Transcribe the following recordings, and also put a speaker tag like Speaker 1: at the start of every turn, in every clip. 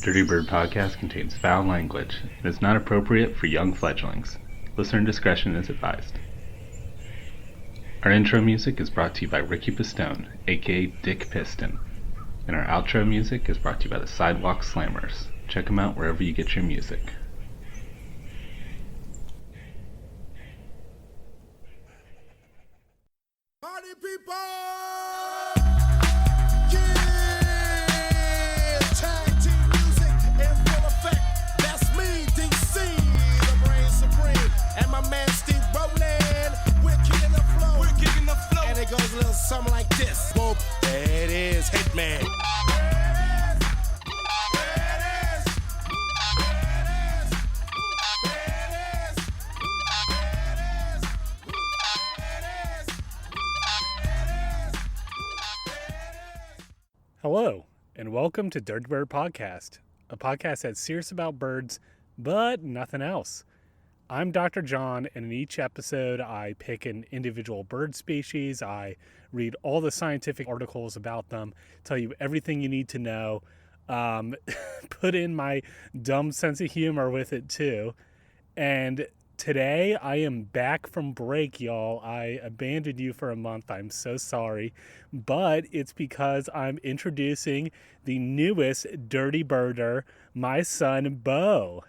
Speaker 1: Dirty Bird podcast contains foul language and is not appropriate for young fledglings. Listener discretion is advised. Our intro music is brought to you by Ricky Pistone, aka Dick Piston. And our outro music is brought to you by the Sidewalk Slammers. Check them out wherever you get your music.
Speaker 2: Party people! It goes a little something like this. Whoop, there it is, Hitman.
Speaker 3: Hello, and welcome to Dirty Bird Podcast, a podcast that's serious about birds, but nothing else. I'm Dr. John, and in each episode, I pick an individual bird species. I read all the scientific articles about them, tell you everything you need to know, put in my dumb sense of humor with it too. And today, I am back from break, y'all. I abandoned you for a month. I'm so sorry. But it's because I'm introducing the newest Dirty Birder, my son, Bo.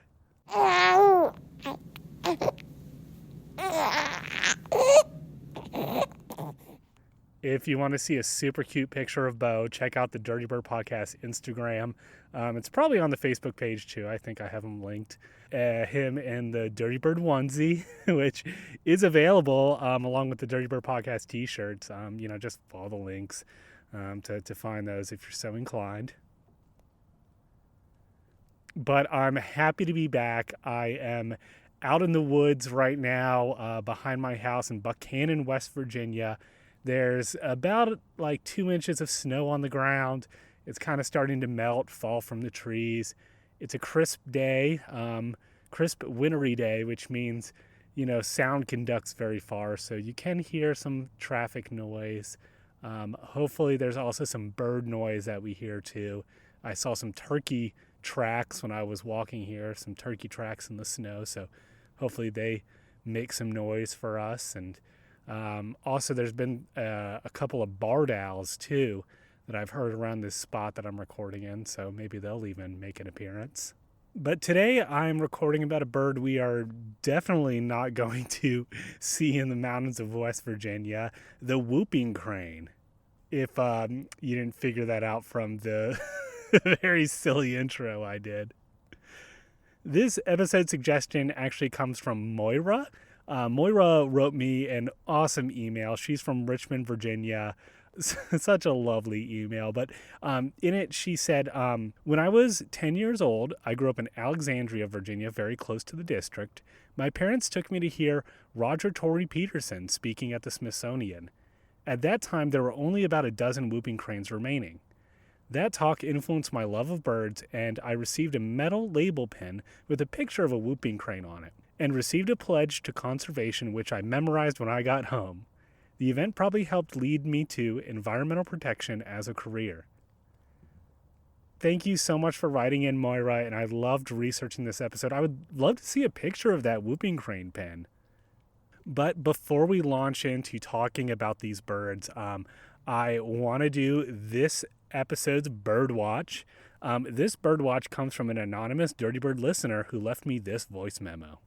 Speaker 3: If you want to see a super cute picture of Bo, check out the Dirty Bird Podcast Instagram. It's probably on the Facebook page too. I think I have him linked. Him in the Dirty Bird onesie, which is available along with the Dirty Bird Podcast t-shirts. Just follow the links to find those if you're so inclined. But I'm happy to be back. I am out in the woods right now behind my house in Bachman, West Virginia. There's about 2 inches of snow on the ground. It's kind of starting to melt, fall from the trees. It's a crisp day, crisp wintry day, which means, sound conducts very far. So you can hear some traffic noise. Hopefully there's also some bird noise that we hear too. I saw some turkey tracks when I was walking here, some turkey tracks in the snow. So hopefully they make some noise for us. And also there's been a couple of barred owls too that I've heard around this spot that I'm recording in. So maybe they'll even make an appearance. But today I'm recording about a bird we are definitely not going to see in the mountains of West Virginia, the whooping crane. If you didn't figure that out from the very silly intro I did. This episode suggestion actually comes from Moira. Moira wrote me an awesome email. She's from Richmond, Virginia. Such a lovely email. But in it, she said, when I was 10 years old, I grew up in Alexandria, Virginia, very close to the district. My parents took me to hear Roger Tory Peterson speaking at the Smithsonian. At that time, there were only about a dozen whooping cranes remaining. That talk influenced my love of birds, and I received a metal label pin with a picture of a whooping crane on it, and received a pledge to conservation which I memorized when I got home. The event probably helped lead me to environmental protection as a career. Thank you so much for writing in, Moira, and I loved researching this episode. I would love to see a picture of that whooping crane pin. But before we launch into talking about these birds, I want to do this episode's Birdwatch. This Birdwatch comes from an anonymous Dirty Bird listener who left me this voice memo.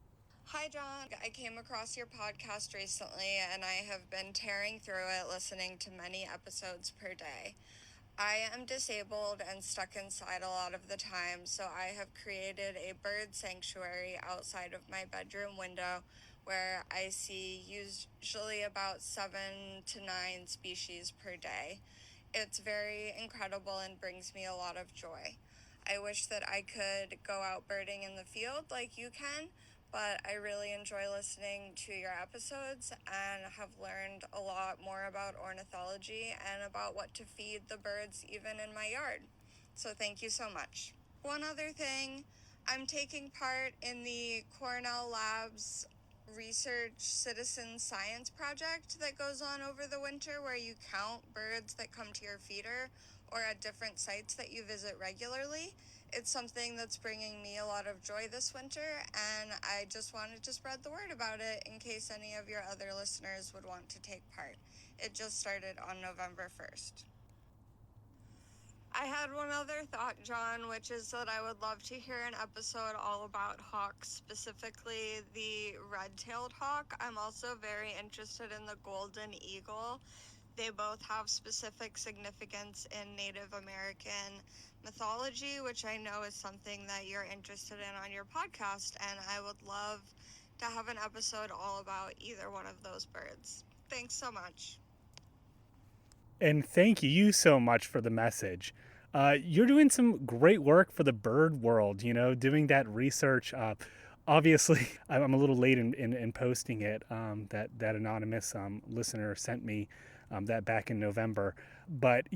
Speaker 4: Hi, John. I came across your podcast recently, and I have been tearing through it, listening to many episodes per day. I am disabled and stuck inside a lot of the time, so I have created a bird sanctuary outside of my bedroom window where I see usually about 7 to 9 species per day. It's very incredible and brings me a lot of joy. I wish that I could go out birding in the field like you can, but I really enjoy listening to your episodes and have learned a lot more about ornithology and about what to feed the birds even in my yard. So thank you so much. One other thing, I'm taking part in the Cornell Labs research citizen science project that goes on over the winter where you count birds that come to your feeder or at different sites that you visit regularly. It's something that's bringing me a lot of joy this winter, and I just wanted to spread the word about it in case any of your other listeners would want to take part. It just started on November 1st. I had one other thought, John, which is that I would love to hear an episode all about hawks, specifically the red-tailed hawk. I'm also very interested in the golden eagle. They both have specific significance in Native American mythology, which I know is something that you're interested in on your podcast, and I would love to have an episode all about either one of those birds. Thanks so much.
Speaker 3: And thank you so much for the message. You're doing some great work for the bird world, doing that research. Obviously, I'm a little late in posting it. That anonymous listener sent me that back in November. But,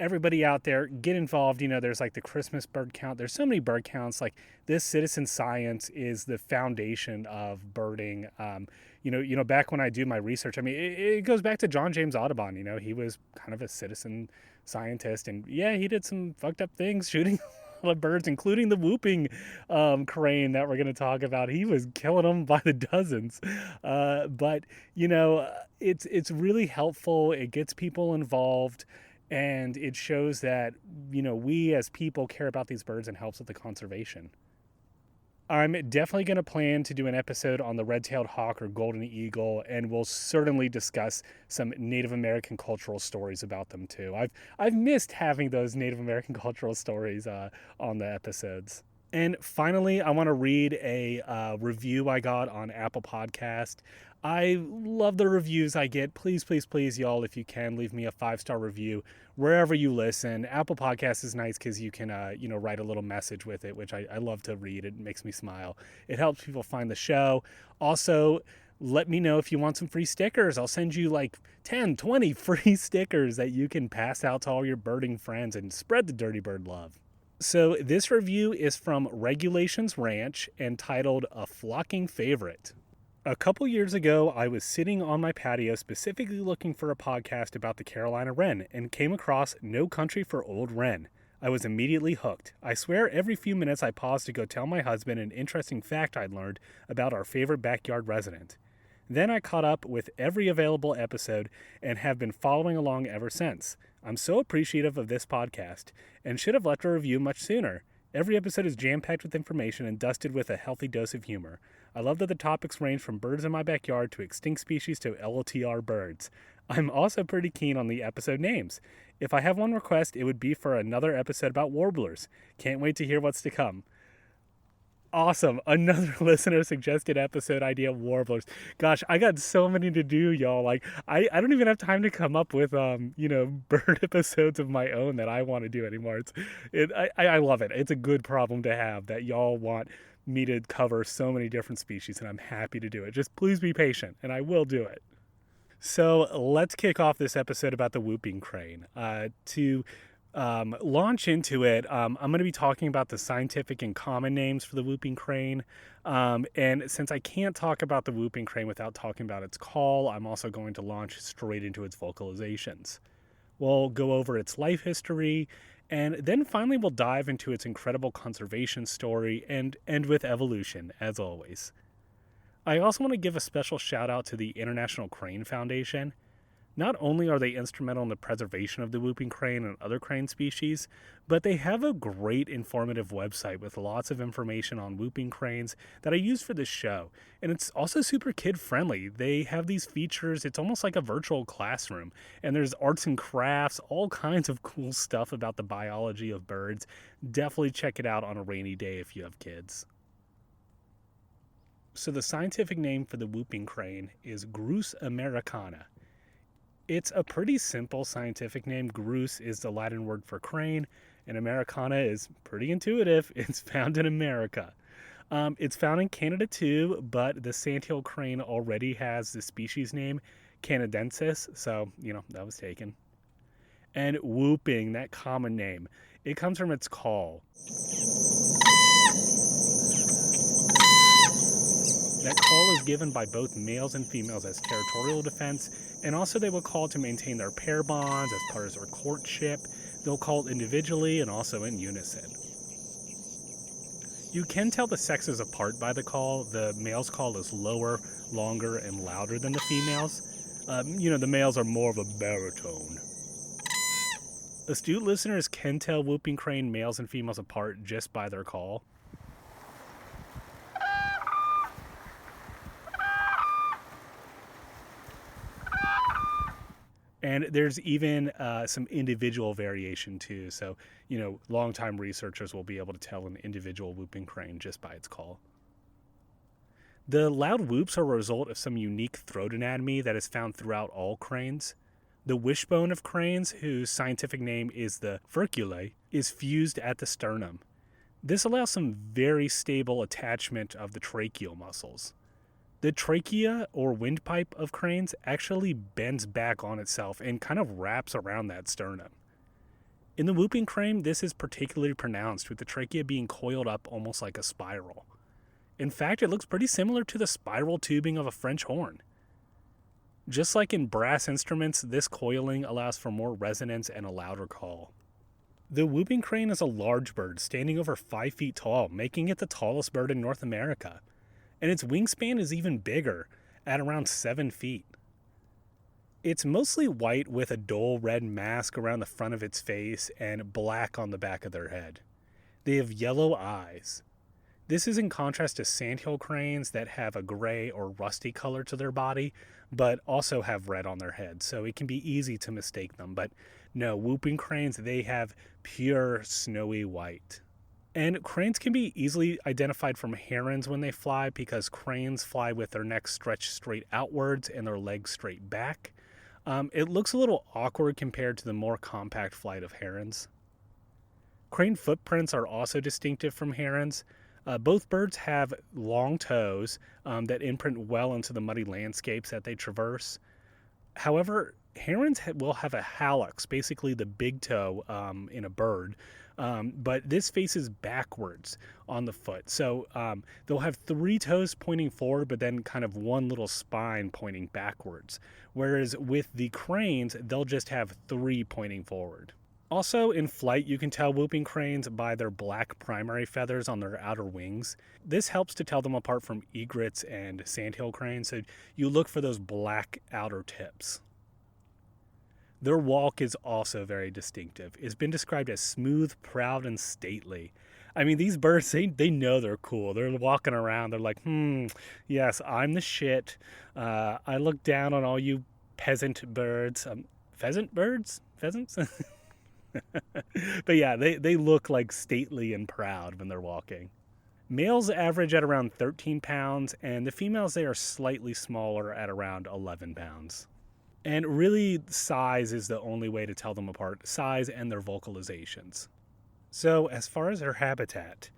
Speaker 3: everybody out there, get involved. There's like the Christmas bird count. There's so many bird counts. Like this citizen science is the foundation of birding. Back when I do my research, it goes back to John James Audubon. He was kind of a citizen scientist, and yeah, he did some fucked up things, shooting a lot of birds, including the whooping crane that we're going to talk about. He was killing them by the dozens. But it's really helpful. It gets people involved. And it shows that, we as people care about these birds and helps with the conservation. I'm definitely going to plan to do an episode on the red-tailed hawk or golden eagle, and we'll certainly discuss some Native American cultural stories about them too. I've missed having those Native American cultural stories on the episodes. And finally, I want to read a review I got on Apple Podcast. I love the reviews I get. Please, please, please, y'all, if you can, leave me a 5-star review wherever you listen. Apple Podcast is nice because you can, write a little message with it, which I love to read. It makes me smile. It helps people find the show. Also, let me know if you want some free stickers. I'll send you like 10, 20 free stickers that you can pass out to all your birding friends and spread the dirty bird love. So this review is from Regulations Ranch, entitled A Flocking Favorite. A couple years ago, I was sitting on my patio specifically looking for a podcast about the Carolina wren and came across No Country for Old Wren. I was immediately hooked. I swear every few minutes I paused to go tell my husband an interesting fact I'd learned about our favorite backyard resident. Then I caught up with every available episode and have been following along ever since. I'm so appreciative of this podcast and should have left a review much sooner. Every episode is jam-packed with information and dusted with a healthy dose of humor. I love that the topics range from birds in my backyard to extinct species to LOTR birds. I'm also pretty keen on the episode names. If I have one request, it would be for another episode about warblers. Can't wait to hear what's to come. Awesome. Another listener suggested episode idea, warblers. Gosh, I got so many to do, y'all. Like, I don't even have time to come up with, bird episodes of my own that I want to do anymore. I love it. It's a good problem to have that y'all want me to cover so many different species, and I'm happy to do it. Just please be patient, and I will do it. So let's kick off this episode about the whooping crane. To launch into it, I'm going to be talking about the scientific and common names for the whooping crane. And since I can't talk about the whooping crane without talking about its call, I'm also going to launch straight into its vocalizations. We'll go over its life history, and then finally we'll dive into its incredible conservation story and end with evolution, as always. I also want to give a special shout out to the International Crane Foundation. Not only are they instrumental in the preservation of the whooping crane and other crane species, but they have a great informative website with lots of information on whooping cranes that I use for this show. And it's also super kid-friendly. They have these features, it's almost like a virtual classroom. And there's arts and crafts, all kinds of cool stuff about the biology of birds. Definitely check it out on a rainy day if you have kids. So the scientific name for the whooping crane is Grus americana. It's a pretty simple scientific name. Grus is the Latin word for crane, and Americana is pretty intuitive. It's found in America. It's found in Canada too, but the sandhill crane already has the species name canadensis, so, that was taken. And whooping, that common name, it comes from its call. That call is given by both males and females as territorial defense, and also they will call to maintain their pair bonds as part of their courtship. They'll call individually and also in unison. You can tell the sexes apart by the call. The male's call is lower, longer, and louder than the females. The males are more of a baritone. Astute listeners can tell whooping crane males and females apart just by their call. And there's even some individual variation too. So, longtime researchers will be able to tell an individual whooping crane just by its call. The loud whoops are a result of some unique throat anatomy that is found throughout all cranes. The wishbone of cranes, whose scientific name is the furculae, is fused at the sternum. This allows some very stable attachment of the tracheal muscles. The trachea, or windpipe of cranes, actually bends back on itself and kind of wraps around that sternum. In the whooping crane, this is particularly pronounced, with the trachea being coiled up almost like a spiral. In fact, it looks pretty similar to the spiral tubing of a French horn. Just like in brass instruments, this coiling allows for more resonance and a louder call. The whooping crane is a large bird, standing over 5 feet tall, making it the tallest bird in North America. And its wingspan is even bigger, at around 7 feet. It's mostly white with a dull red mask around the front of its face and black on the back of their head. They have yellow eyes. This is in contrast to sandhill cranes that have a gray or rusty color to their body, but also have red on their head, so it can be easy to mistake them. But no, whooping cranes, they have pure snowy white. And cranes can be easily identified from herons when they fly, because cranes fly with their necks stretched straight outwards and their legs straight back. It looks a little awkward compared to the more compact flight of herons. Crane footprints are also distinctive from herons. Both birds have long toes that imprint well into the muddy landscapes that they traverse. However, herons will have a hallux, basically the big toe in a bird, but this faces backwards on the foot. So they'll have 3 toes pointing forward, but then kind of one little spine pointing backwards. Whereas with the cranes, they'll just have 3 pointing forward. Also, in flight, you can tell whooping cranes by their black primary feathers on their outer wings. This helps to tell them apart from egrets and sandhill cranes, so you look for those black outer tips. Their walk is also very distinctive. It's been described as smooth, proud, and stately. I mean, these birds, they know they're cool. They're walking around. They're like, yes, I'm the shit. I look down on all you peasant birds. Pheasant birds? Pheasants? But yeah, they look like stately and proud when they're walking. Males average at around 13 pounds, and the females, they are slightly smaller at around 11 pounds. And really, size is the only way to tell them apart, size and their vocalizations. So as far as their habitat,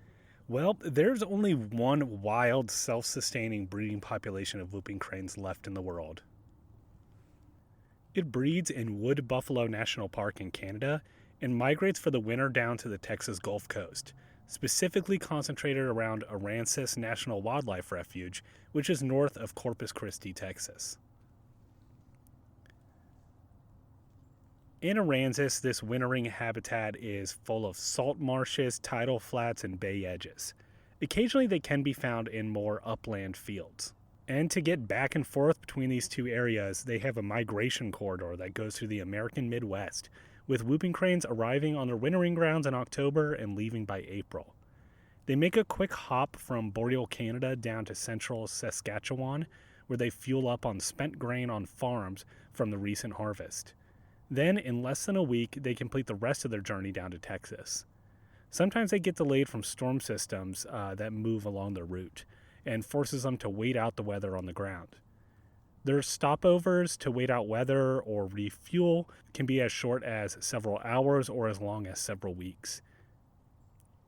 Speaker 3: well, there's only one wild, self-sustaining breeding population of whooping cranes left in the world. It breeds in Wood Buffalo National Park in Canada and migrates for the winter down to the Texas Gulf Coast, specifically concentrated around Aransas National Wildlife Refuge, which is north of Corpus Christi, Texas. In Aransas, this wintering habitat is full of salt marshes, tidal flats, and bay edges. Occasionally they can be found in more upland fields. And to get back and forth between these two areas, they have a migration corridor that goes through the American Midwest, with whooping cranes arriving on their wintering grounds in October and leaving by April. They make a quick hop from boreal Canada down to central Saskatchewan, where they fuel up on spent grain on farms from the recent harvest. Then, in less than a week, they complete the rest of their journey down to Texas. Sometimes they get delayed from storm systems that move along their route, and forces them to wait out the weather on the ground. Their stopovers to wait out weather or refuel can be as short as several hours or as long as several weeks.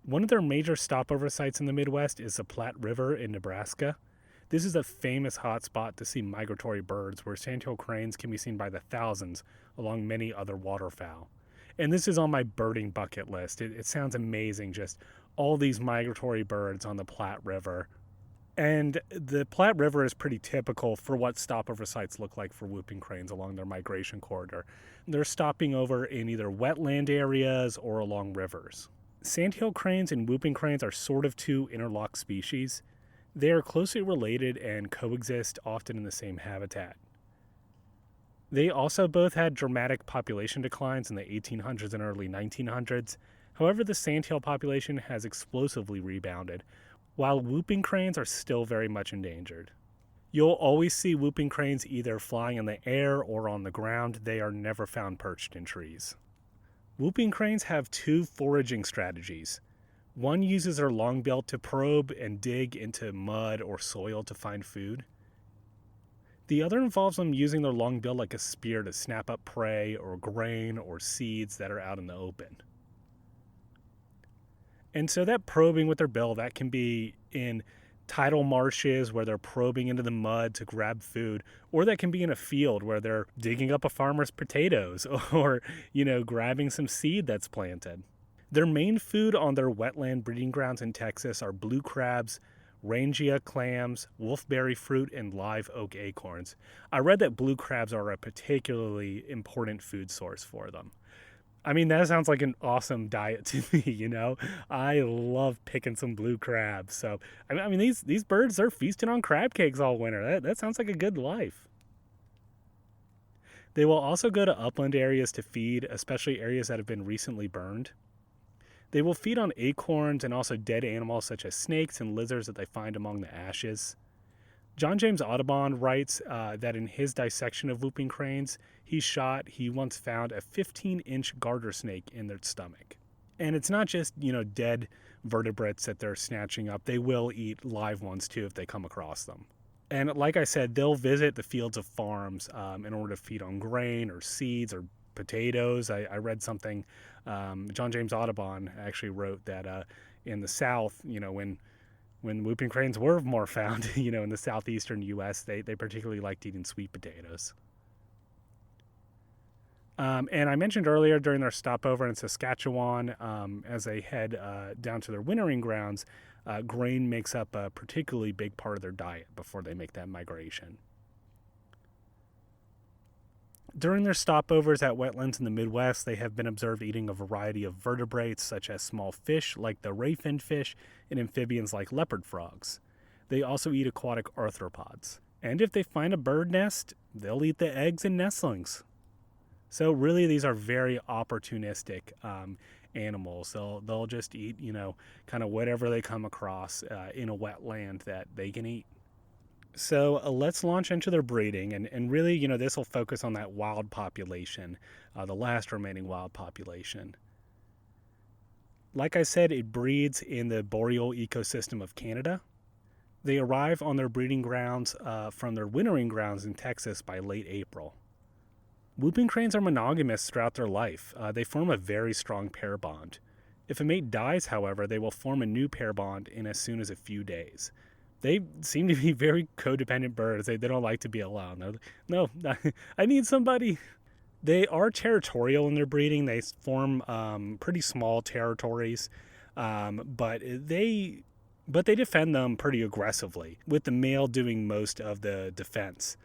Speaker 3: One of their major stopover sites in the Midwest is the Platte River in Nebraska. This is a famous hotspot to see migratory birds, where sandhill cranes can be seen by the thousands along many other waterfowl. And this is on my birding bucket list. It sounds amazing, just all these migratory birds on the Platte River. And the Platte River is pretty typical for what stopover sites look like for whooping cranes along their migration corridor. They're stopping over in either wetland areas or along rivers. Sandhill cranes and whooping cranes are sort of two interlocked species. They are closely related and coexist often in the same habitat. They also both had dramatic population declines in the 1800s and early 1900s. However, the sandhill population has explosively rebounded, while whooping cranes are still very much endangered. You'll always see whooping cranes either flying in the air or on the ground. They are never found perched in trees. Whooping cranes have two foraging strategies. One uses their long bill to probe and dig into mud or soil to find food. The other involves them using their long bill like a spear to snap up prey or grain or seeds that are out in the open. And so that probing with their bill, that can be in tidal marshes where they're probing into the mud to grab food, or that can be in a field where they're digging up a farmer's potatoes or, grabbing some seed that's planted. Their main food on their wetland breeding grounds in Texas are blue crabs, rangia clams, wolfberry fruit, and live oak acorns. I read that blue crabs are a particularly important food source for them. I mean, that sounds like an awesome diet to me, I love picking some blue crabs. So, I mean, these birds, they're feasting on crab cakes all winter. That sounds like a good life. They will also go to upland areas to feed, especially areas that have been recently burned. They will feed on acorns and also dead animals such as snakes and lizards that they find among the ashes. John James Audubon writes that in his dissection of whooping cranes, he once found a 15-inch garter snake in their stomach. And it's not just, dead vertebrates that they're snatching up. They will eat live ones too if they come across them. And like I said, they'll visit the fields of farms in order to feed on grain or seeds or potatoes. I read something, John James Audubon actually wrote that in the South, when whooping cranes were more found, in the southeastern U.S., they particularly liked eating sweet potatoes. And I mentioned earlier during their stopover in Saskatchewan, as they head down to their wintering grounds, grain makes up a particularly big part of their diet before they make that migration. During their stopovers at wetlands in the Midwest, they have been observed eating a variety of vertebrates such as small fish like the ray-finned fish and amphibians like leopard frogs. They also eat aquatic arthropods. And if they find a bird nest, they'll eat the eggs and nestlings. So really, these are very opportunistic animals. They'll just eat, kind of whatever they come across in a wetland that they can eat. So let's launch into their breeding, and really, this will focus on that wild population, the last remaining wild population. Like I said, it breeds in the boreal ecosystem of Canada. They arrive on their breeding grounds from their wintering grounds in Texas by late April. Whooping cranes are monogamous throughout their life. They form a very strong pair bond. If a mate dies, however, they will form a new pair bond in as soon as a few days. They seem to be very codependent birds. They don't like to be alone. No, I need somebody. They are territorial in their breeding. They form pretty small territories, but they defend them pretty aggressively, with the male doing most of the defense.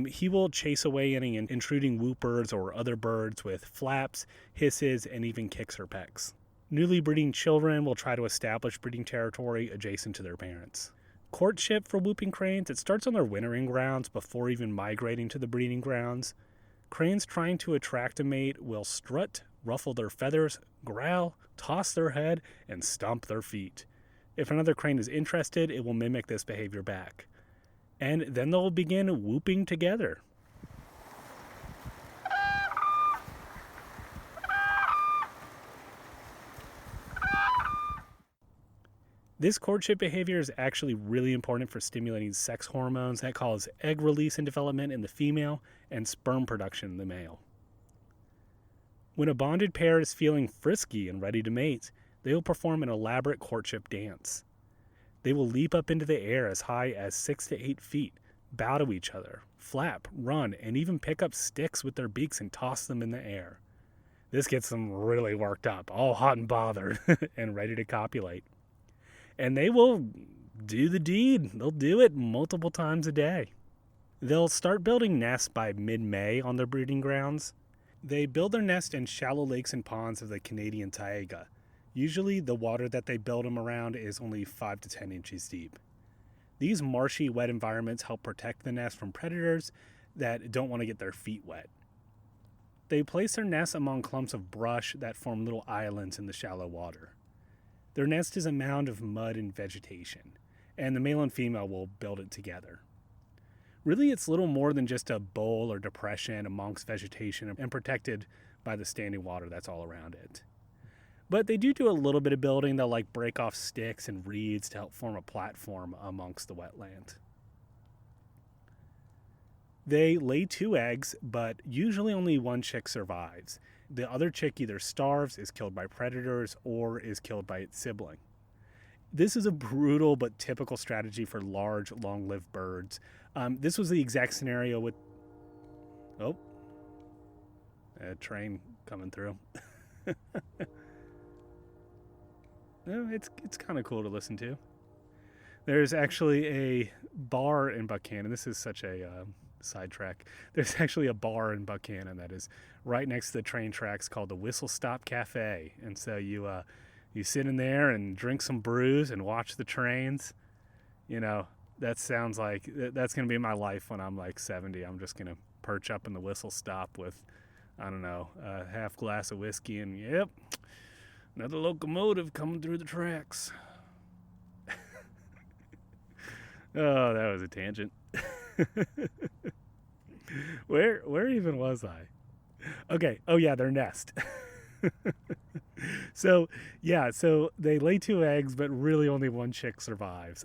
Speaker 3: He will chase away any intruding whoopers or other birds with flaps, hisses, and even kicks or pecks. Newly breeding children will try to establish breeding territory adjacent to their parents. Courtship for whooping cranes, it starts on their wintering grounds before even migrating to the breeding grounds. Cranes trying to attract a mate will strut, ruffle their feathers, growl, toss their head, and stomp their feet. If another crane is interested, it will mimic this behavior back. And then they'll begin whooping together. This courtship behavior is actually really important for stimulating sex hormones that cause egg release and development in the female and sperm production in the male. When a bonded pair is feeling frisky and ready to mate, they will perform an elaborate courtship dance. They will leap up into the air as high as 6 to 8 feet, bow to each other, flap, run, and even pick up sticks with their beaks and toss them in the air. This gets them really worked up, all hot and bothered, and ready to copulate. And they will do the deed. They'll do it multiple times a day. They'll start building nests by mid-May on their breeding grounds. They build their nest in shallow lakes and ponds of the Canadian taiga. Usually the water that they build them around is only 5 to 10 inches deep. These marshy, wet environments help protect the nest from predators that don't want to get their feet wet. They place their nests among clumps of brush that form little islands in the shallow water. Their nest is a mound of mud and vegetation, and the male and female will build it together. Really, it's little more than just a bowl or depression amongst vegetation and protected by the standing water that's all around it. But they do a little bit of building. They'll break off sticks and reeds to help form a platform amongst the wetland. They lay 2 eggs, but usually only one chick survives. The other chick either starves, is killed by predators, or is killed by its sibling. This is a brutal but typical strategy for large, long-lived birds. This was the exact scenario with... Oh. A train coming through. It's kind of cool to listen to. There's actually a bar in Buchanan. This is such a sidetrack. There's actually a bar in Buchanan that is right next to the train tracks called the Whistle Stop Cafe. And so you sit in there and drink some brews and watch the trains. That sounds like that's going to be my life when I'm 70. I'm just going to perch up in the Whistle Stop with, I don't know, a half glass of whiskey and, yep, another locomotive coming through the tracks. Oh, that was a tangent. Where even was I? Okay. Oh yeah, their nest. So they lay 2 eggs, but really only one chick survives.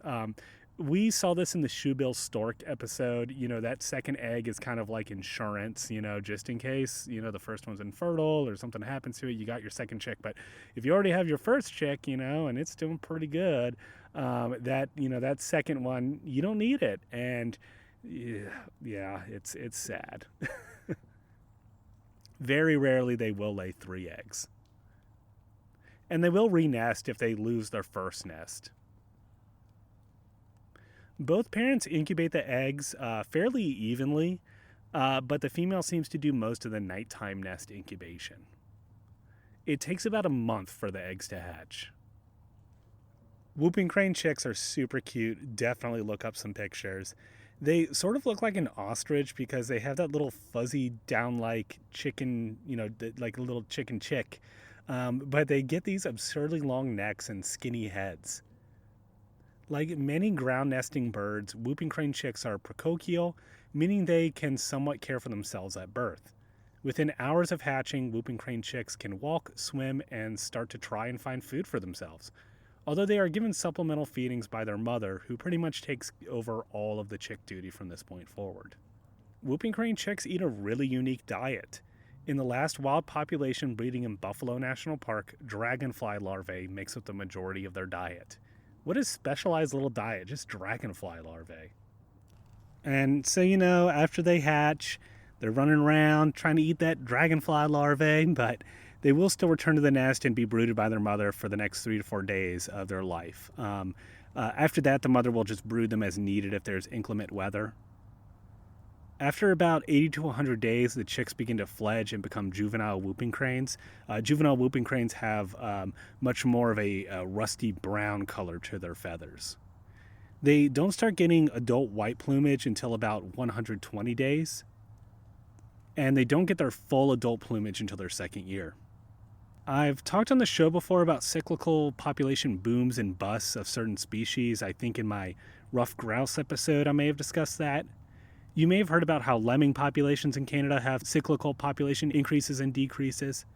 Speaker 3: We saw this in the shoebill stork episode. That second egg is kind of like insurance, just in case, the first one's infertile or something happens to it, you got your second chick. But if you already have your first chick, and it's doing pretty good, that second one, you don't need it. And yeah, it's sad. Very rarely they will lay 3 eggs. And they will re-nest if they lose their first nest. Both parents incubate the eggs fairly evenly, but the female seems to do most of the nighttime nest incubation. It takes about a month for the eggs to hatch. Whooping crane chicks are super cute. Definitely look up some pictures. They sort of look like an ostrich because they have that little fuzzy down-like chicken, like a little chicken chick. But they get these absurdly long necks and skinny heads. Like many ground nesting birds, whooping crane chicks are praecochial, meaning they can somewhat care for themselves at birth. Within hours of hatching, whooping crane chicks can walk, swim, and start to try and find food for themselves. Although they are given supplemental feedings by their mother, who pretty much takes over all of the chick duty from this point forward. Whooping crane chicks eat a really unique diet. In the last wild population breeding in Buffalo National Park, dragonfly larvae makes up the majority of their diet. What a specialized little diet, just dragonfly larvae. And so, after they hatch, they're running around trying to eat that dragonfly larvae, but they will still return to the nest and be brooded by their mother for the next 3 to 4 days of their life. After that, the mother will just brood them as needed if there's inclement weather. After about 80 to 100 days, the chicks begin to fledge and become juvenile whooping cranes. Juvenile whooping cranes have much more of a rusty brown color to their feathers. They don't start getting adult white plumage until about 120 days. And they don't get their full adult plumage until their second year. I've talked on the show before about cyclical population booms and busts of certain species. I think in my rough grouse episode I may have discussed that. You may have heard about how lemming populations in Canada have cyclical population increases and decreases.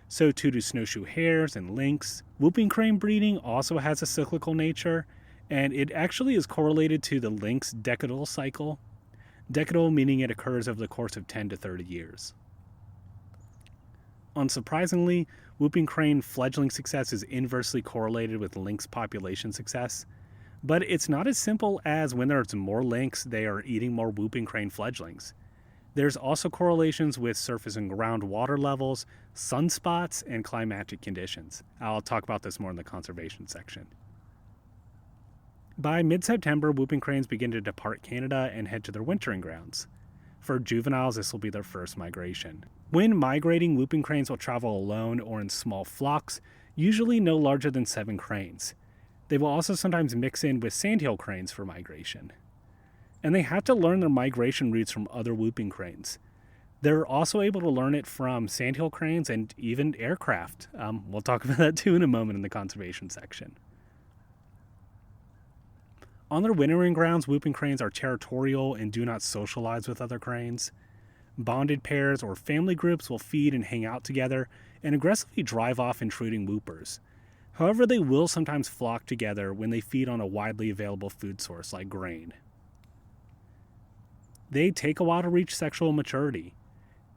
Speaker 3: So too do snowshoe hares and lynx. Whooping crane breeding also has a cyclical nature, and it actually is correlated to the lynx decadal cycle. Decadal meaning it occurs over the course of 10 to 30 years. Unsurprisingly, whooping crane fledgling success is inversely correlated with lynx population success. But it's not as simple as when there's more lynx, they are eating more whooping crane fledglings. There's also correlations with surface and groundwater levels, sunspots, and climatic conditions. I'll talk about this more in the conservation section. By mid-September, whooping cranes begin to depart Canada and head to their wintering grounds. For juveniles, this will be their first migration. When migrating, whooping cranes will travel alone or in small flocks, usually no larger than 7 cranes. They will also sometimes mix in with sandhill cranes for migration. And they have to learn their migration routes from other whooping cranes. They're also able to learn it from sandhill cranes and even aircraft. We'll talk about that too in a moment in the conservation section. On their wintering grounds, whooping cranes are territorial and do not socialize with other cranes. Bonded pairs or family groups will feed and hang out together and aggressively drive off intruding whoopers. However, they will sometimes flock together when they feed on a widely available food source like grain. They take a while to reach sexual maturity.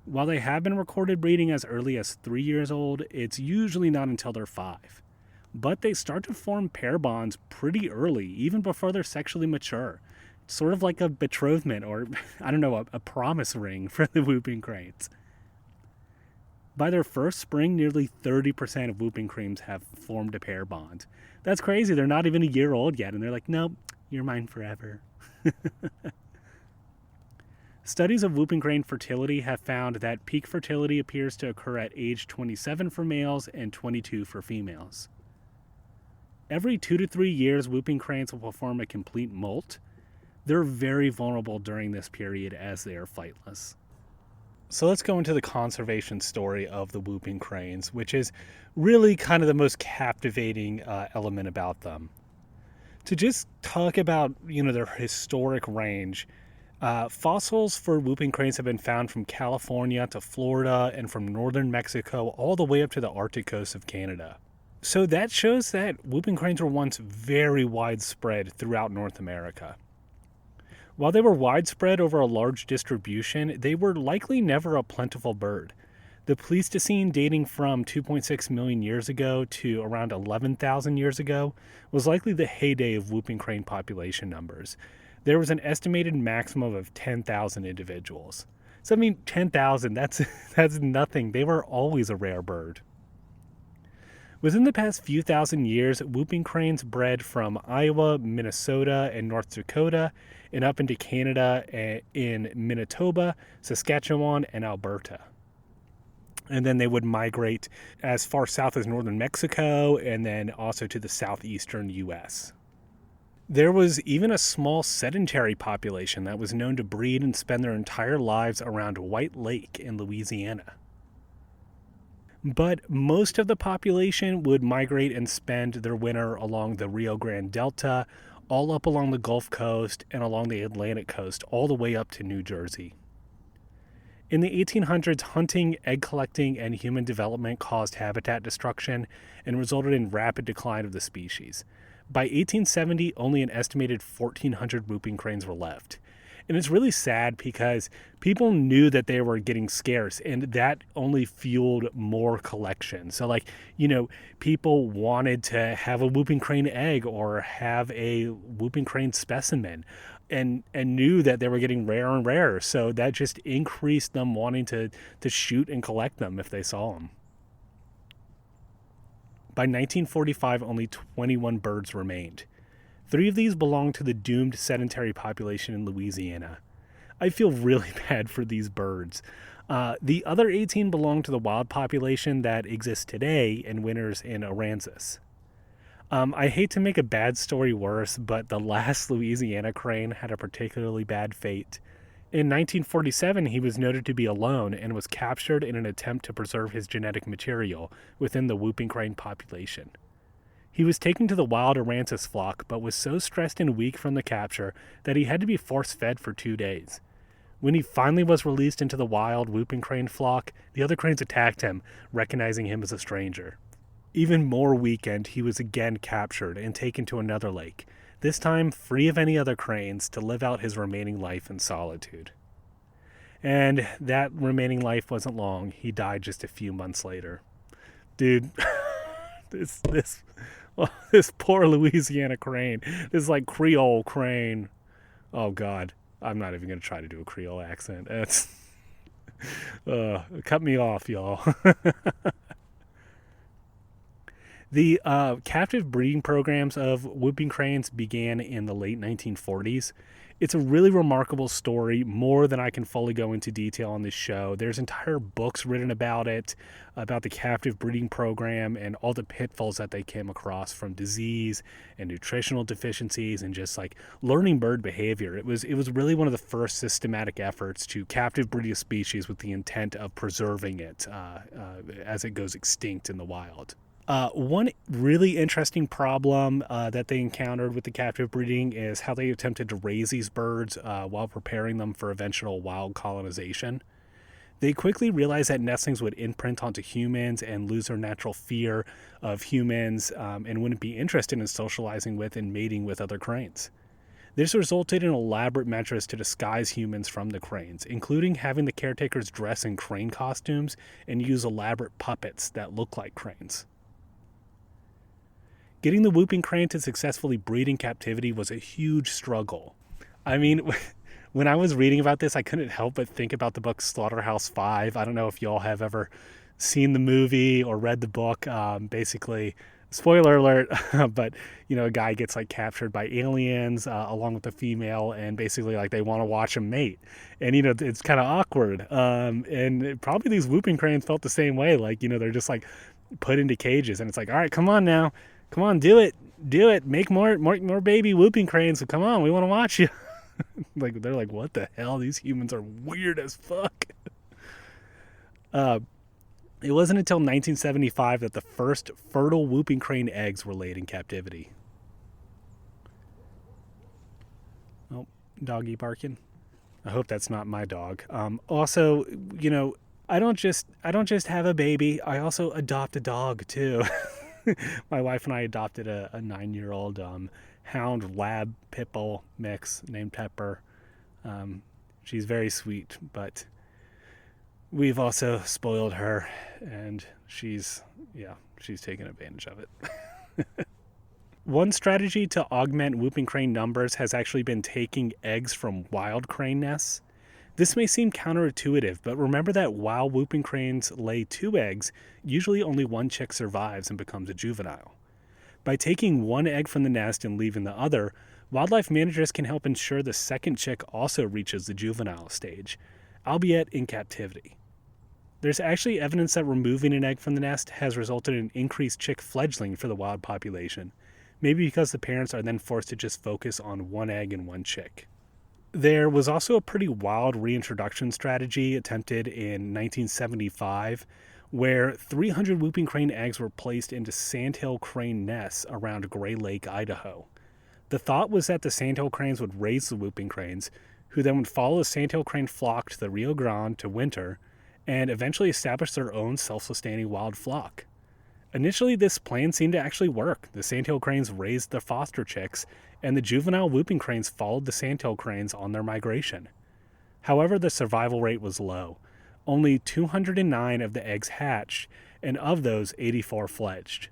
Speaker 3: While they have been recorded breeding as early as 3 years old, it's usually not until they're 5. But they start to form pair bonds pretty early, even before they're sexually mature. Sort of like a betrothment or, a promise ring for the whooping cranes. By their first spring, nearly 30% of whooping cranes have formed a pair bond. That's crazy. They're not even a year old yet, and they're like, nope, you're mine forever. Studies of whooping crane fertility have found that peak fertility appears to occur at age 27 for males and 22 for females. Every 2 to 3 years, whooping cranes will perform a complete molt. They're very vulnerable during this period as they are flightless. So let's go into the conservation story of the whooping cranes, which is really kind of the most captivating element about them. To just talk about, their historic range, fossils for whooping cranes have been found from California to Florida and from northern Mexico all the way up to the Arctic coast of Canada. So that shows that whooping cranes were once very widespread throughout North America. While they were widespread over a large distribution, they were likely never a plentiful bird. The Pleistocene, dating from 2.6 million years ago to around 11,000 years ago, was likely the heyday of whooping crane population numbers. There was an estimated maximum of 10,000 individuals. So 10,000, that's nothing. They were always a rare bird. Within the past few thousand years, whooping cranes bred from Iowa, Minnesota, and North Dakota, and up into Canada in Manitoba, Saskatchewan, and Alberta. And then they would migrate as far south as northern Mexico, and then also to the southeastern U.S. There was even a small sedentary population that was known to breed and spend their entire lives around White Lake in Louisiana. But most of the population would migrate and spend their winter along the Rio Grande Delta, all up along the Gulf Coast and along the Atlantic coast, all the way up to New Jersey. In the 1800s, hunting, egg collecting, and human development caused habitat destruction and resulted in rapid decline of the species. By 1870, only an estimated 1,400 whooping cranes were left. And it's really sad because people knew that they were getting scarce, and that only fueled more collection. So people wanted to have a whooping crane egg or have a whooping crane specimen and knew that they were getting rarer and rarer. So that just increased them wanting to shoot and collect them if they saw them. By 1945, only 21 birds remained. 3 of these belong to the doomed sedentary population in Louisiana. I feel really bad for these birds. The other 18 belong to the wild population that exists today and winters in Aransas. I hate to make a bad story worse, but the last Louisiana crane had a particularly bad fate. In 1947, he was noted to be alone and was captured in an attempt to preserve his genetic material within the whooping crane population. He was taken to the wild Aransas flock, but was so stressed and weak from the capture that he had to be force-fed for 2 days. When he finally was released into the wild whooping crane flock, the other cranes attacked him, recognizing him as a stranger. Even more weakened, he was again captured and taken to another lake, this time free of any other cranes, to live out his remaining life in solitude. And that remaining life wasn't long. He died just a few months later. Dude, this poor Louisiana crane, this Creole crane. Oh God, I'm not even going to try to do a Creole accent. It's cut me off, y'all. The captive breeding programs of whooping cranes began in the late 1940s. It's a really remarkable story, more than I can fully go into detail on this show. There's entire books written about it, about the captive breeding program and all the pitfalls that they came across from disease and nutritional deficiencies and just like learning bird behavior. It was really one of the first systematic efforts to captive breed a species with the intent of preserving it as it goes extinct in the wild. One really interesting problem that they encountered with the captive breeding is how they attempted to raise these birds while preparing them for eventual wild colonization. They quickly realized that nestlings would imprint onto humans and lose their natural fear of humans and wouldn't be interested in socializing with and mating with other cranes. This resulted in elaborate measures to disguise humans from the cranes, including having the caretakers dress in crane costumes and use elaborate puppets that look like cranes. Getting the whooping crane to successfully breed in captivity was a huge struggle. I mean, when I was reading about this, I couldn't help but think about the book Slaughterhouse-Five. I don't know if y'all have ever seen the movie or read the book. Basically, spoiler alert, but, a guy gets, captured by aliens along with a female, and basically, they want to watch him mate. And, it's kind of awkward. And probably these whooping cranes felt the same way. They're just, put into cages, and it's like, all right, come on now. Come on, do it. Make more baby whooping cranes. Come on, we want to watch you. They're like, what the hell? These humans are weird as fuck. It wasn't until 1975 that the first fertile whooping crane eggs were laid in captivity. Oh, doggy barking. I hope that's not my dog. Also, I don't just have a baby. I also adopt a dog too. My wife and I adopted a 9-year-old hound lab pit bull mix named Pepper. She's very sweet, but we've also spoiled her, and she's taken advantage of it. One strategy to augment whooping crane numbers has actually been taking eggs from wild crane nests. This may seem counterintuitive, but remember that while whooping cranes lay 2 eggs, usually only one chick survives and becomes a juvenile. By taking one egg from the nest and leaving the other, wildlife managers can help ensure the second chick also reaches the juvenile stage, albeit in captivity. There's actually evidence that removing an egg from the nest has resulted in increased chick fledgling for the wild population, maybe because the parents are then forced to just focus on one egg and one chick. There was also a pretty wild reintroduction strategy attempted in 1975 where 300 whooping crane eggs were placed into sandhill crane nests around Gray Lake, Idaho. The thought was that the sandhill cranes would raise the whooping cranes, who then would follow the sandhill crane flock to the Rio Grande to winter and eventually establish their own self-sustaining wild flock. Initially, this plan seemed to actually work. The sandhill cranes raised the foster chicks, and the juvenile whooping cranes followed the sandhill cranes on their migration. However, the survival rate was low. Only 209 of the eggs hatched, and of those, 84 fledged.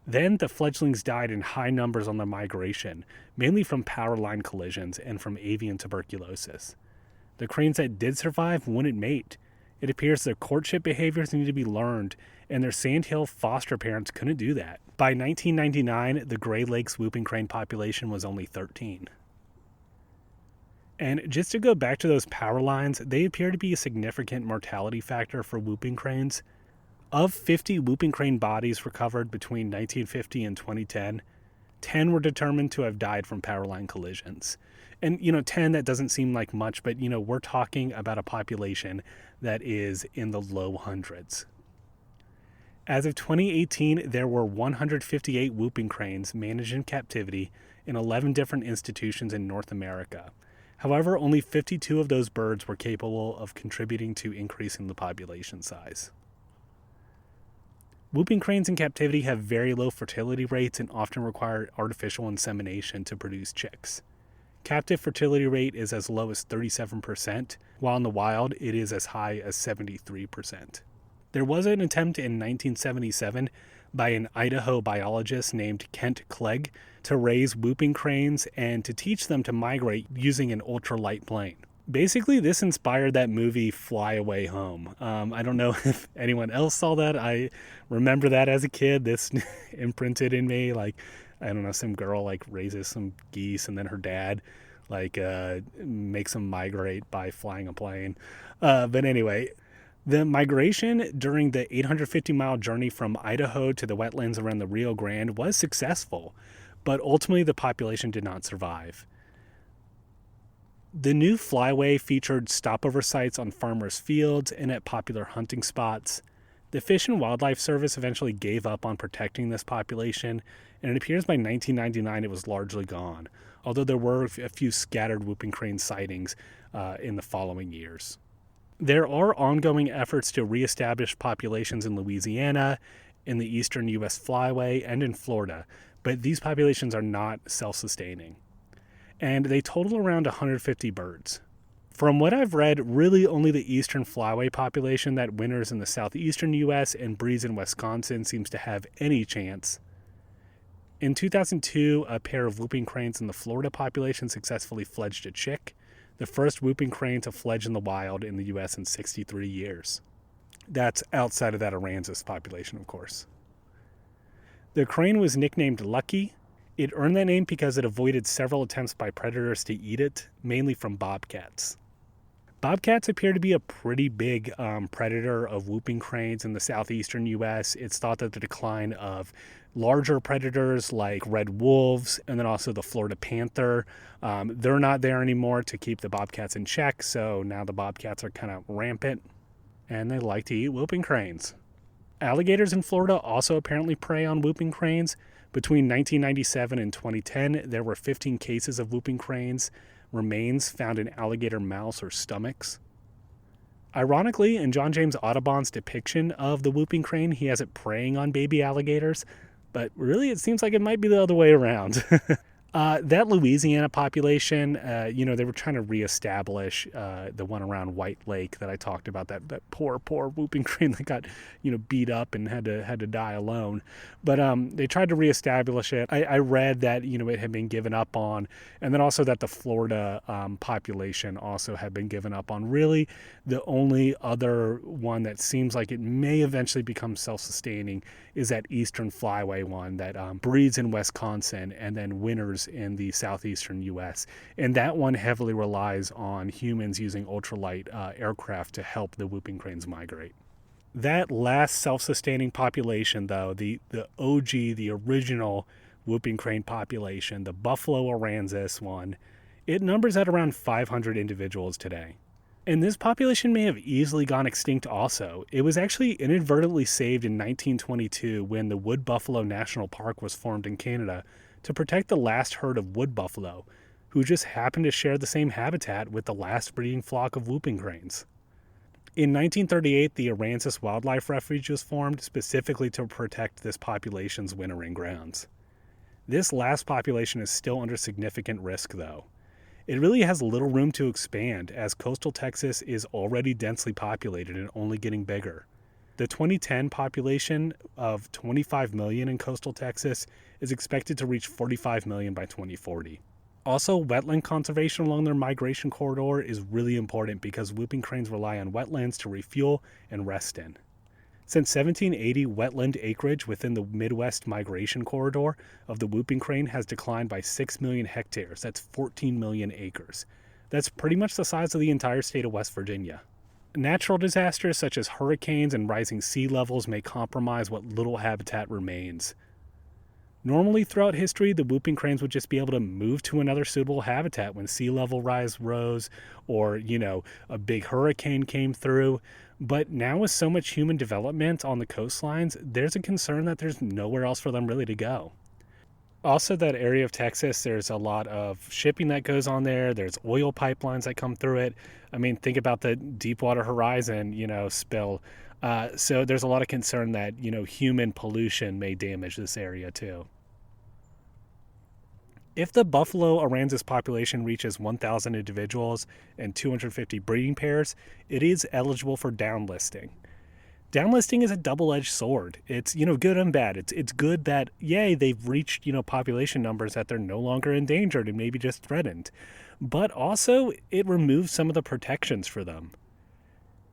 Speaker 3: Then the fledglings died in high numbers on their migration, mainly from power line collisions and from avian tuberculosis. The cranes that did survive wouldn't mate. It appears their courtship behaviors needed to be learned, and their sandhill foster parents couldn't do that. By 1999, the Gray Lakes whooping crane population was only 13. And just to go back to those power lines, they appear to be a significant mortality factor for whooping cranes. Of 50 whooping crane bodies recovered between 1950 and 2010, 10 were determined to have died from power line collisions. And, 10, that doesn't seem like much, but, we're talking about a population that is in the low hundreds. As of 2018, there were 158 whooping cranes managed in captivity in 11 different institutions in North America. However, only 52 of those birds were capable of contributing to increasing the population size. Whooping cranes in captivity have very low fertility rates and often require artificial insemination to produce chicks. Captive fertility rate is as low as 37%, while in the wild it is as high as 73%. There was an attempt in 1977 by an Idaho biologist named Kent Clegg to raise whooping cranes and to teach them to migrate using an ultralight plane. Basically, this inspired that movie Fly Away Home. I don't know if anyone else saw that. I remember that as a kid. This imprinted in me. Like, I don't know, some girl like raises some geese, and then her dad like makes them migrate by flying a plane. But anyway, the migration during the 850-mile journey from Idaho to the wetlands around the Rio Grande was successful, but ultimately the population did not survive. The new flyway featured stopover sites on farmers' fields and at popular hunting spots. The Fish and Wildlife Service eventually gave up on protecting this population, and it appears by 1999 it was largely gone, although there were a few scattered whooping crane sightings in the following years. There are ongoing efforts to reestablish populations in Louisiana, in the eastern U.S. flyway, and in Florida, but these populations are not self-sustaining. And they total around 150 birds. From what I've read, really only the eastern flyway population that winters in the southeastern U.S. and breeds in Wisconsin seems to have any chance. In 2002, a pair of whooping cranes in the Florida population successfully fledged a chick, the first whooping crane to fledge in the wild in the U.S. in 63 years. That's outside of that Aransas population, of course. The crane was nicknamed Lucky. It earned that name because it avoided several attempts by predators to eat it, mainly from bobcats. Bobcats appear to be a pretty big predator of whooping cranes in the southeastern U.S. It's thought that the decline of larger predators like red wolves and then also the Florida panther, they're not there anymore to keep the bobcats in check, so now the bobcats are kind of rampant, and they like to eat whooping cranes. Alligators in Florida also apparently prey on whooping cranes. Between 1997 and 2010, there were 15 cases of whooping cranes remains found in alligator mouths or stomachs. Ironically, in John James Audubon's depiction of the whooping crane, he has it preying on baby alligators, but really it seems like it might be the other way around. That Louisiana population, they were trying to reestablish the one around White Lake that I talked about, that poor whooping crane that got, beat up and had to die alone. But they tried to reestablish it. I read that, it had been given up on, and then also that the Florida population also had been given up on. Really, the only other one that seems like it may eventually become self-sustaining is that eastern flyway one that breeds in Wisconsin and then winters in the southeastern U.S. And that one heavily relies on humans using ultralight aircraft to help the whooping cranes migrate. That last self-sustaining population, though, the OG, the original whooping crane population, the Buffalo Aransas one, it numbers at around 500 individuals today. And this population may have easily gone extinct also. It was actually inadvertently saved in 1922 when the Wood Buffalo National Park was formed in Canada to protect the last herd of wood buffalo, who just happened to share the same habitat with the last breeding flock of whooping cranes. In 1938, the Aransas Wildlife Refuge was formed specifically to protect this population's wintering grounds. This last population is still under significant risk, though. It really has little room to expand, as coastal Texas is already densely populated and only getting bigger. The 2010 population of 25 million in coastal Texas is expected to reach 45 million by 2040. Also, wetland conservation along their migration corridor is really important because whooping cranes rely on wetlands to refuel and rest in. Since 1780, wetland acreage within the Midwest migration corridor of the whooping crane has declined by 6 million hectares. That's 14 million acres. That's pretty much the size of the entire state of West Virginia. Natural disasters such as hurricanes and rising sea levels may compromise what little habitat remains. Normally throughout history, the whooping cranes would just be able to move to another suitable habitat when sea level rise rose or, a big hurricane came through. But now with so much human development on the coastlines, there's a concern that there's nowhere else for them really to go. Also, that area of Texas, there's a lot of shipping that goes on there. There's oil pipelines that come through it. I mean, think about the Deepwater Horizon, spill. So there's a lot of concern that, human pollution may damage this area too. If the Buffalo Aransas population reaches 1,000 individuals and 250 breeding pairs, it is eligible for downlisting. Downlisting is a double-edged sword. It's, good and bad. It's good that, yay, they've reached, population numbers that they're no longer endangered and maybe just threatened. But also, it removes some of the protections for them.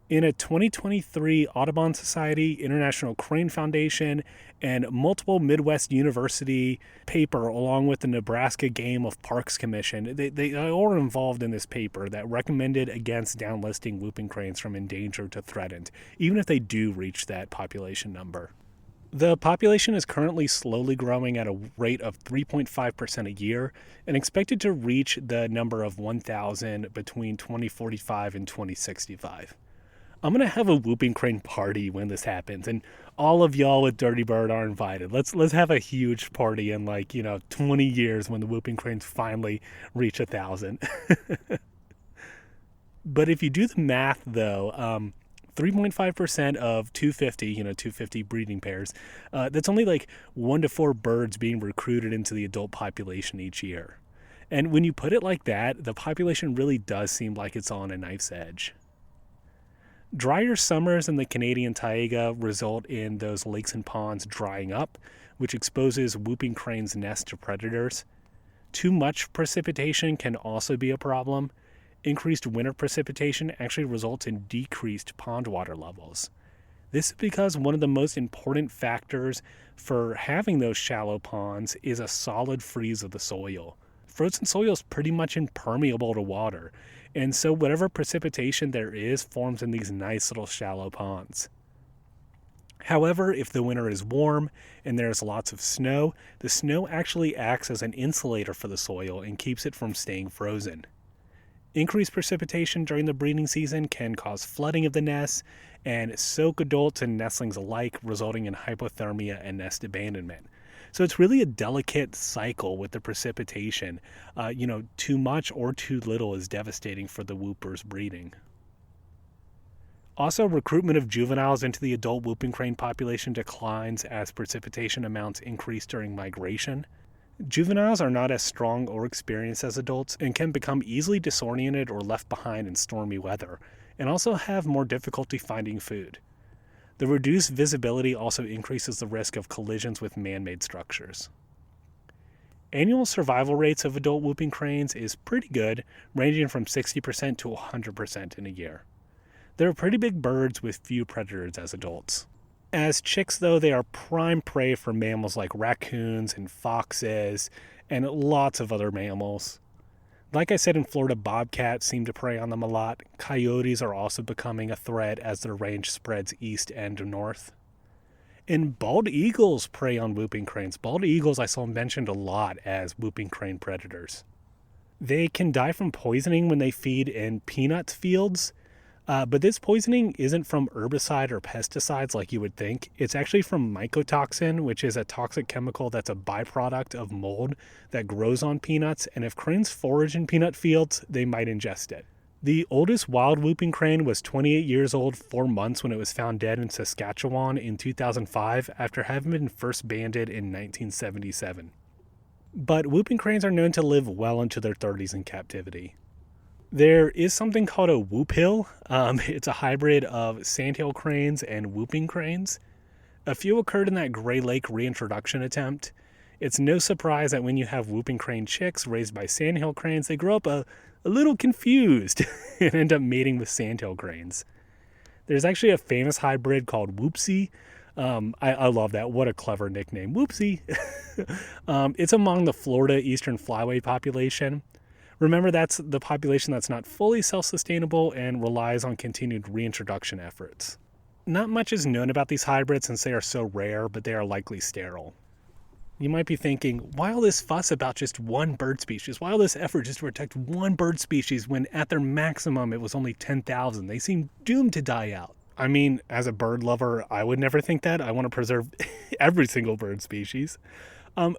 Speaker 3: In a 2023 Audubon Society, International Crane Foundation, and multiple Midwest University paper, along with the Nebraska Game of Parks Commission, they all are involved in this paper that recommended against downlisting whooping cranes from endangered to threatened, even if they do reach that population number. The population is currently slowly growing at a rate of 3.5% a year and expected to reach the number of 1,000 between 2045 and 2065. I'm going to have a whooping crane party when this happens, and all of y'all with Dirty Bird are invited. Let's have a huge party in 20 years when the whooping cranes finally reach 1,000. But if you do the math, though, 3.5% of 250 breeding pairs, that's only 1 to 4 birds being recruited into the adult population each year. And when you put it like that, the population really does seem like it's on a knife's edge. Drier summers in the Canadian taiga result in those lakes and ponds drying up, which exposes whooping cranes' nests to predators. Too much precipitation can also be a problem. Increased winter precipitation actually results in decreased pond water levels. This is because one of the most important factors for having those shallow ponds is a solid freeze of the soil. Frozen soil is pretty much impermeable to water, and so whatever precipitation there is forms in these nice little shallow ponds. However, if the winter is warm and there's lots of snow, the snow actually acts as an insulator for the soil and keeps it from staying frozen. Increased precipitation during the breeding season can cause flooding of the nests and soak adults and nestlings alike, resulting in hypothermia and nest abandonment. So it's really a delicate cycle with the precipitation. Too much or too little is devastating for the whoopers breeding. Also, recruitment of juveniles into the adult whooping crane population declines as precipitation amounts increase during migration. Juveniles are not as strong or experienced as adults and can become easily disoriented or left behind in stormy weather, and also have more difficulty finding food. The reduced visibility also increases the risk of collisions with man-made structures. Annual survival rates of adult whooping cranes is pretty good, ranging from 60% to 100% in a year. They're pretty big birds with few predators as adults. As chicks, though, they are prime prey for mammals like raccoons and foxes and lots of other mammals. Like I said, in Florida, bobcats seem to prey on them a lot. Coyotes are also becoming a threat as their range spreads east and north. And bald eagles prey on whooping cranes. Bald eagles I saw mentioned a lot as whooping crane predators. They can die from poisoning when they feed in peanut fields, but this poisoning isn't from herbicide or pesticides like you would think. It's actually from mycotoxin, which is a toxic chemical that's a byproduct of mold that grows on peanuts, and if cranes forage in peanut fields, they might ingest it. The oldest wild whooping crane was 28 years old, 4 months when it was found dead in Saskatchewan in 2005 after having been first banded in 1977. But whooping cranes are known to live well into their 30s in captivity. There is something called a whoop hill. It's a hybrid of sandhill cranes and whooping cranes. A few occurred in that Gray Lake reintroduction attempt. It's no surprise that when you have whooping crane chicks raised by sandhill cranes, they grow up a little confused and end up mating with sandhill cranes. There's actually a famous hybrid called Whoopsie. I love that. What a clever nickname. Whoopsie. It's among the Florida eastern flyway population. Remember, that's the population that's not fully self-sustainable and relies on continued reintroduction efforts. Not much is known about these hybrids since they are so rare, but they are likely sterile. You might be thinking, why all this fuss about just one bird species? Why all this effort just to protect one bird species when at their maximum it was only 10,000? They seem doomed to die out. I mean, as a bird lover, I would never think that. I want to preserve every single bird species.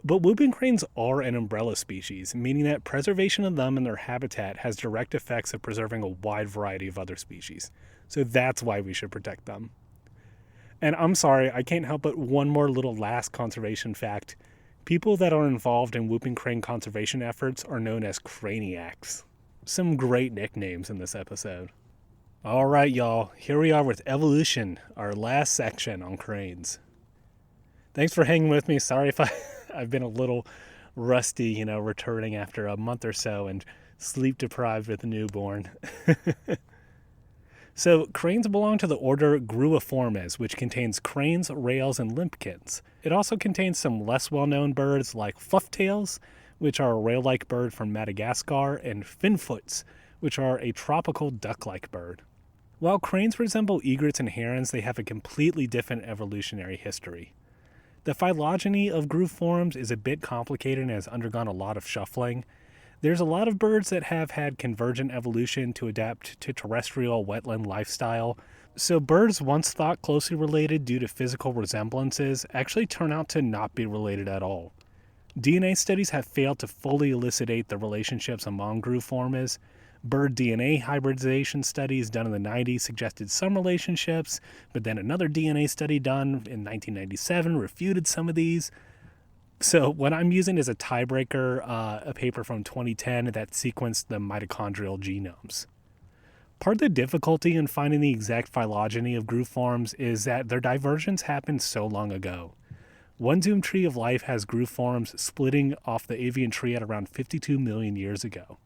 Speaker 3: But whooping cranes are an umbrella species, meaning that preservation of them and their habitat has direct effects of preserving a wide variety of other species. So that's why we should protect them. And I'm sorry, I can't help but one more little last conservation fact. People that are involved in whooping crane conservation efforts are known as craniacs. Some great nicknames in this episode. All right, y'all. Here we are with evolution, our last section on cranes. Thanks for hanging with me. Sorry if I've been a little rusty, returning after a month or so and sleep deprived with a newborn. So, cranes belong to the order Gruiformes, which contains cranes, rails, and limpkins. It also contains some less well-known birds like flufftails, which are a rail-like bird from Madagascar, and finfoots, which are a tropical duck-like bird. While cranes resemble egrets and herons, they have a completely different evolutionary history. The phylogeny of Gruiformes is a bit complicated and has undergone a lot of shuffling. There's a lot of birds that have had convergent evolution to adapt to terrestrial wetland lifestyle. So birds once thought closely related due to physical resemblances actually turn out to not be related at all. DNA studies have failed to fully elucidate the relationships among Gruiformes. Bird DNA hybridization studies done in the 90s suggested some relationships, but then another DNA study done in 1997 refuted some of these. So what I'm using is a tiebreaker, a paper from 2010 that sequenced the mitochondrial genomes. Part of the difficulty in finding the exact phylogeny of Gruiformes is that their divergence happened so long ago. One doomed tree of life has Gruiformes splitting off the avian tree at around 52 million years ago.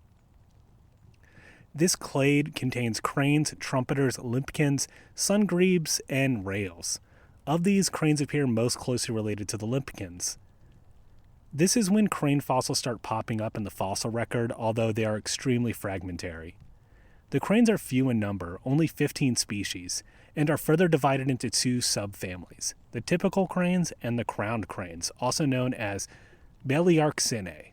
Speaker 3: This clade contains cranes, trumpeters, limpkins, sungrebes, and rails. Of these, cranes appear most closely related to the limpkins. This is when crane fossils start popping up in the fossil record, although they are extremely fragmentary. The cranes are few in number, only 15 species, and are further divided into two subfamilies, the typical cranes and the crowned cranes, also known as Balearcinae.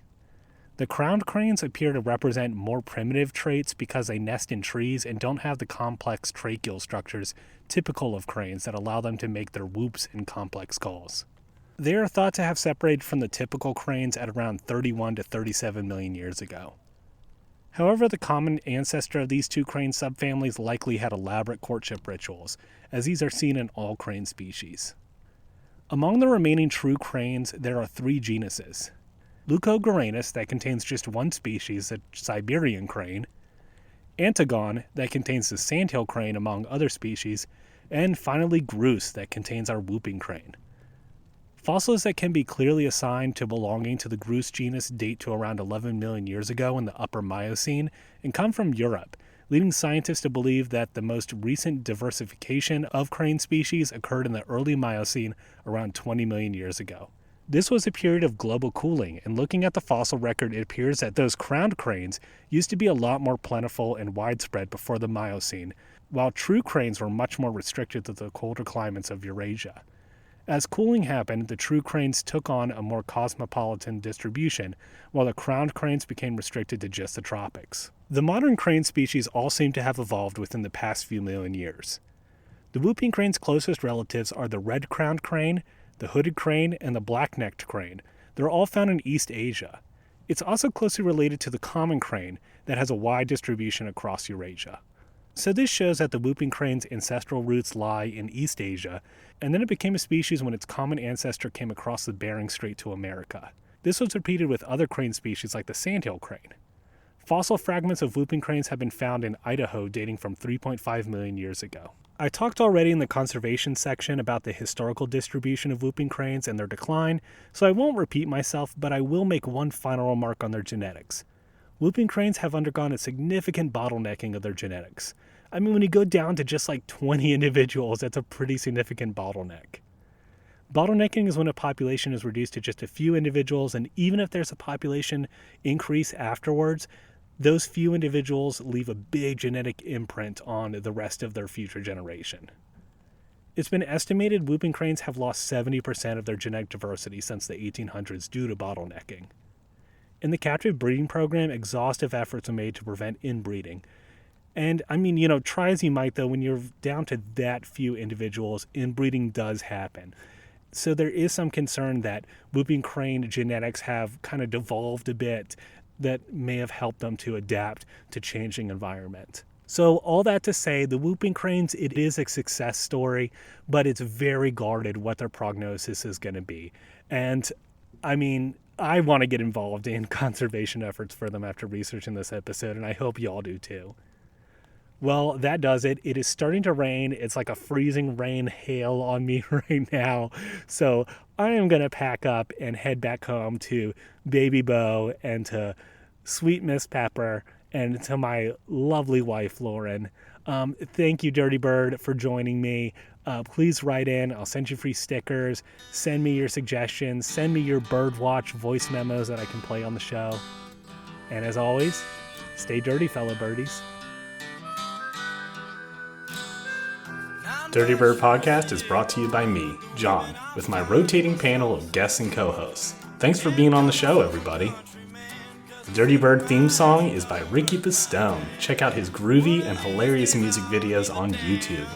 Speaker 3: The crowned cranes appear to represent more primitive traits because they nest in trees and don't have the complex tracheal structures typical of cranes that allow them to make their whoops and complex calls. They are thought to have separated from the typical cranes at around 31 to 37 million years ago. However, the common ancestor of these two crane subfamilies likely had elaborate courtship rituals, as these are seen in all crane species. Among the remaining true cranes, there are three genuses. Leucoguranus, that contains just one species, the Siberian crane, Antigon, that contains the sandhill crane among other species, and finally Grus, that contains our whooping crane. Fossils that can be clearly assigned to belonging to the Grus genus date to around 11 million years ago in the Upper Miocene and come from Europe, leading scientists to believe that the most recent diversification of crane species occurred in the early Miocene around 20 million years ago. This was a period of global cooling, and looking at the fossil record, it appears that those crowned cranes used to be a lot more plentiful and widespread before the Miocene, while true cranes were much more restricted to the colder climates of Eurasia. As cooling happened, the true cranes took on a more cosmopolitan distribution, while the crowned cranes became restricted to just the tropics. The modern crane species all seem to have evolved within the past few million years. The whooping crane's closest relatives are the red-crowned crane, the hooded crane, and the black-necked crane. They're all found in East Asia. It's also closely related to the common crane that has a wide distribution across Eurasia. So this shows that the whooping crane's ancestral roots lie in East Asia, and then it became a species when its common ancestor came across the Bering Strait to America. This was repeated with other crane species like the sandhill crane. Fossil fragments of whooping cranes have been found in Idaho dating from 3.5 million years ago. I talked already in the conservation section about the historical distribution of whooping cranes and their decline, so I won't repeat myself, but I will make one final remark on their genetics. Whooping cranes have undergone a significant bottlenecking of their genetics. I mean, when you go down to just like 20 individuals, that's a pretty significant bottleneck. Bottlenecking is when a population is reduced to just a few individuals, and even if there's a population increase afterwards, those few individuals leave a big genetic imprint on the rest of their future generation. It's been estimated whooping cranes have lost 70% of their genetic diversity since the 1800s due to bottlenecking. In the captive breeding program, exhaustive efforts are made to prevent inbreeding. And I mean, try as you might though, when you're down to that few individuals, inbreeding does happen. So there is some concern that whooping crane genetics have kind of devolved a bit that may have helped them to adapt to changing environment. So all that to say, the whooping cranes, it is a success story, but it's very guarded what their prognosis is going to be. And I mean, I want to get involved in conservation efforts for them after researching this episode, and I hope you all do too. Well, that does it. It is starting to rain. It's like a freezing rain hail on me right now. So I am going to pack up and head back home to Baby Bo and to Sweet Miss Pepper and to my lovely wife, Lauren. Thank you, Dirty Bird, for joining me. Please write in. I'll send you free stickers. Send me your suggestions. Send me your Birdwatch voice memos that I can play on the show. And as always, stay dirty, fellow birdies.
Speaker 5: Dirty Bird Podcast is brought to you by me, John, with my rotating panel of guests and co-hosts. Thanks for being on the show, everybody. The Dirty Bird theme song is by Ricky Pistone. Check out his groovy and hilarious music videos on YouTube.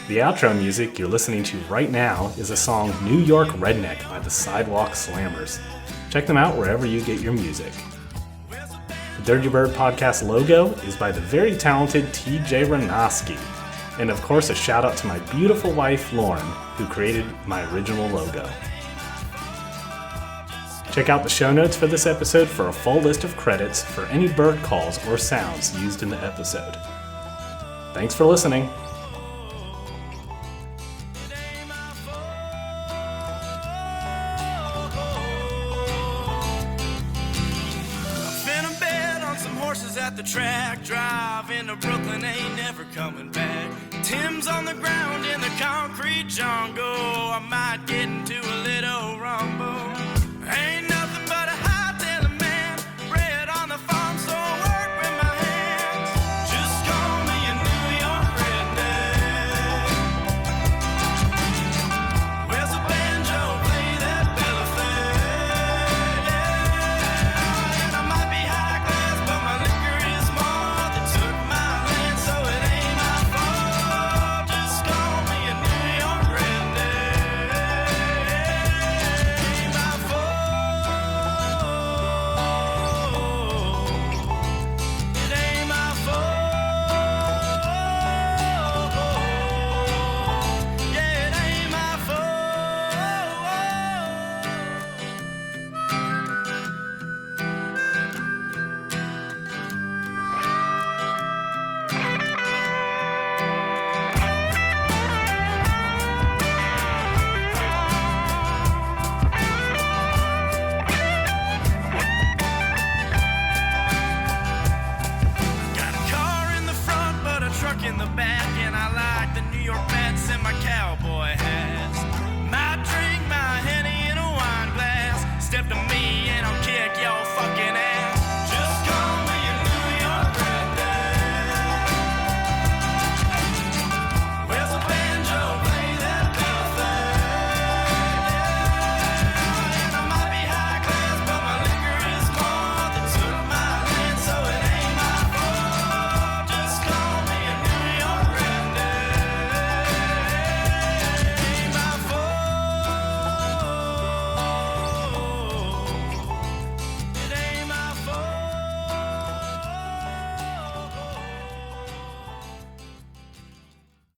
Speaker 5: The outro music you're listening to right now is a song New York Redneck by the Sidewalk Slammers. Check them out wherever you get your music. The Dirty Bird Podcast logo is by the very talented TJ Ranoski. And of course, a shout out to my beautiful wife, Lauren, who created my original logo. Check out the show notes for this episode for a full list of credits for any bird calls or sounds used in the episode. Thanks for listening.
Speaker 2: At the track, drive into Brooklyn, ain't never coming back. Tim's on the ground in the concrete jungle. I might get into a little rumble.